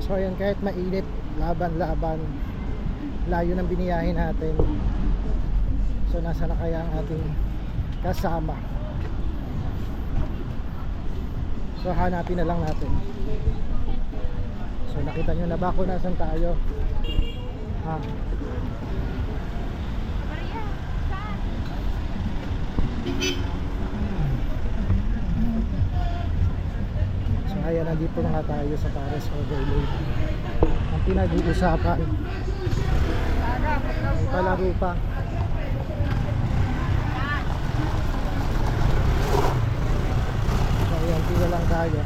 So ayun, kahit mainit, laban-laban, layo ng biniyahin natin. So nasa na kaya ang ating kasama? So hanapin na lang natin. So nakita nyo na ba kung nasan tayo? Ha? So ayan, nandito na nga tayo sa Pares Overload. Ang pinag-uusapan, may palaro pa. So ayan, pila lang tayo.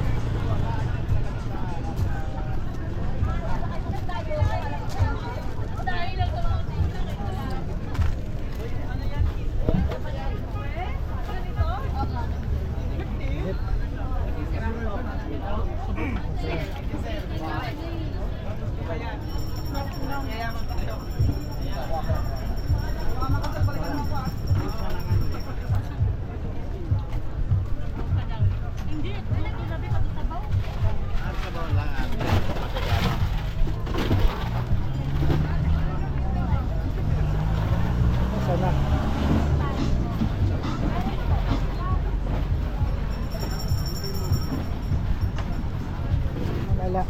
Sana. Wala.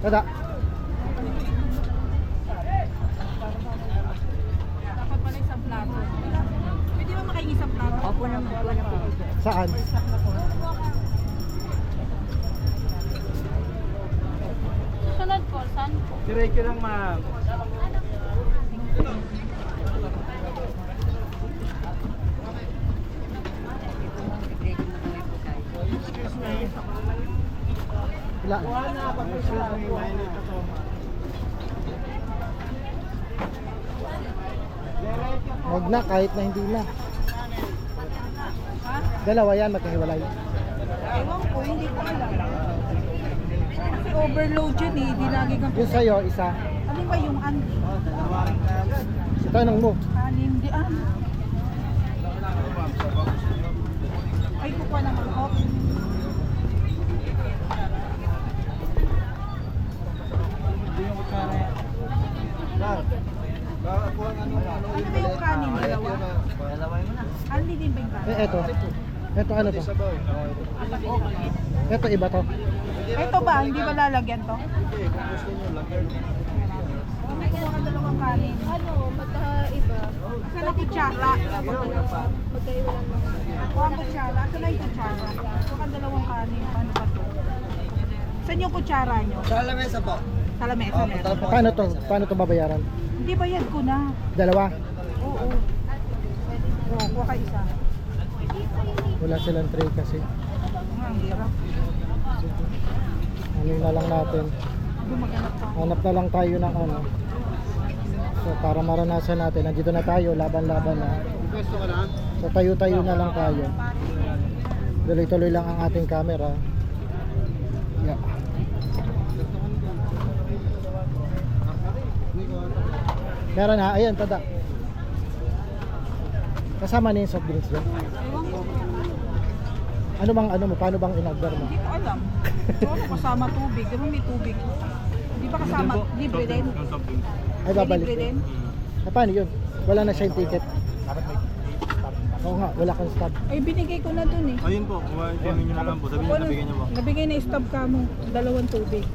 Tada. Dapat pala isang plato. Pwede ba makain isang plato? Opo naman. Saan? Susunod po, saan po? Diretso lang, ma'am. Wala. Wag na, kahit na hindi na. Dalawa yan, magkahiwalay. Ewan ko, hindi ko alam. Kasi overload yun eh, di lagi kang... Yung sa'yo, isa. Ano ba yung andi? Tanong mo. Kanin, di Ay, kukuha ng manghok. Ano ba yung kanin? Dalawa? Andi din ba yung kanin? Eto. Eto ano to? Eto iba to. Ito ba? Hindi ba lalagyan to? Kuha ka dalawang kanin. Ano, magkaiba. Saan ang kutsara? Magkaiba lang naman. Kuha ang kutsara. Saan ang kutsara? Kuha ka dalawang kanin. Ano ba to? Saan yung kutsara nyo? Sa lamesa po. Sa lamesa meron. Paano to? Paano to babayaran? Hindi bayad ko na. Dalawa? Oo. Oo, kuha ka isa. Wala silang tray kasi. Ang hirap. Ano na lang natin. Gumaganap pa. Hanap na lang tayo ng ano. So para maranasan natin. Nandito na tayo. Laban-laban na. Pwesto ka na? So tayo-tayo na lang tayo. Tuloy-tuloy lang ang ating camera. Yeah. Meron na. Ayan, tada. Kasama na yung soft drinks dyan. Ewan ko. Ano bang ano mo? Paano bang in-order mo? Hindi ko alam. Ano kasama tubig? Di ba may tubig? Di ba kasama? Libre din? Ay, babalik Libre ko. din? Ah, paano yun? Wala na siya yung ticket. Oo nga, wala kang stop. Ay, binigay ko na dun eh. Ayun po, kumain nyo na lang po. Sabihin nyo, nabigyan nyo po. Nabigay na stop ka mo. Dalawang tubig.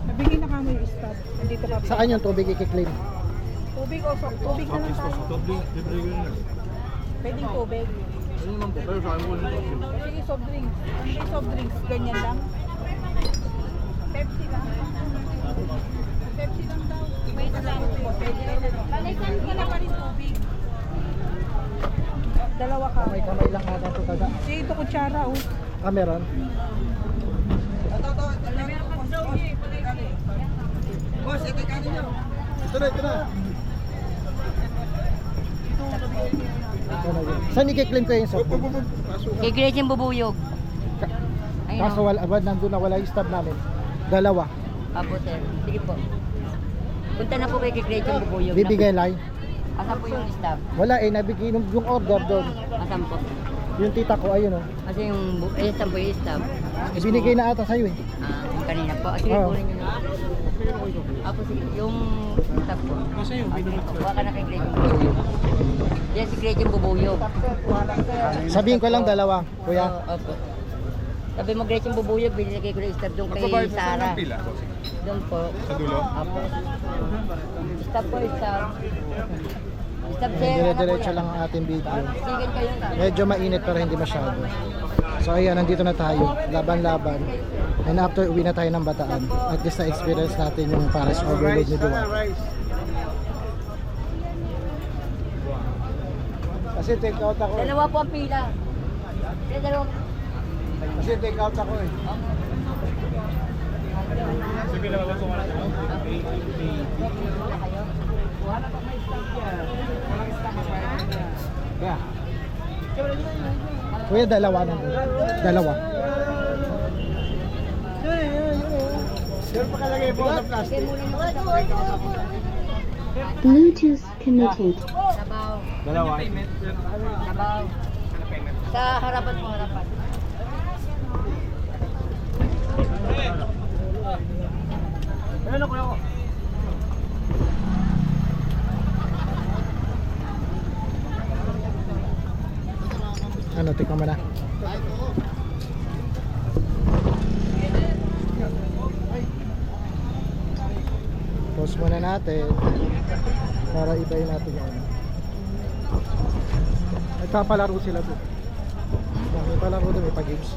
Nabigay na ka mo yung stop. Nandito ka. Saan yung tubig i-claim? Tubig o soft? Tubig na lang tayo. Pwedeng tubig. Ayun naman po, pero sa akin po yung soft drink. Sige, soft drinks. Ano yung soft drinks? Ganyan lang? Pepsi lang. Pepsi lang daw. Wait lang. Pwede rin. Balikan ko lang pa rin tubig. Dalawa ka. Kamay lang ata ito tada. Sige, ito kutsara oh. Ah, meron? Boss, ito yung kanin nyo. Ito na, ito na. Ito na yun. Saan i-claim ko yung soft drink? Kay Gretchen Bubuyog. Ayun Kaso o. nandun na wala yung stop namin. Dalawa. Apo, sir. Sige po. Punta na po kay Gretchen Bubuyog. Bibigay lang. Asan po yung staff? Wala eh, nabigay yung order doon. Asan po? Yung tita ko, ayun oh. Kasi yung saan po yung staff? Ibinigay na ata sa'yo eh. Yung kanina po. Sige, Oo. kunin nyo na. Apo, sige. Yung staff po. Kasi yung kuha ka na kay Gretchen Bubuyog. Yan si Gretchen Bubuyog. Sabihin ko lang dalawa, kuya. Opo. Sabi mo Gretchen Bubuyog, binigay ko na yung staff doon kay Sarah. Doon po. Sa dulo? Apo. Staff po, staff. Staff sir. Dire-diretso lang ang ating video. Sigan kayo. Medyo mainit pero hindi masyado. So ayan, nandito na tayo. Laban-laban. And after uwi na tayo ng Bataan. At least na-experience natin yung Paris Overload ni Dua. Kasi take out ako. Dalawa po ang pila. Dalawa. Kasi take out ako eh. Kuya, dalawa na. Dalawa. Sir, pakalagay po sa plastic. Bluetooth connected. Sabaw. Dalawa. Sabaw. Sa harapan po, harapan. Ayun ako. Ano, tikman mo na. Pause muna natin para ibayin natin yung ano. Nagpapalaro sila doon. May palaro doon, may pag-games.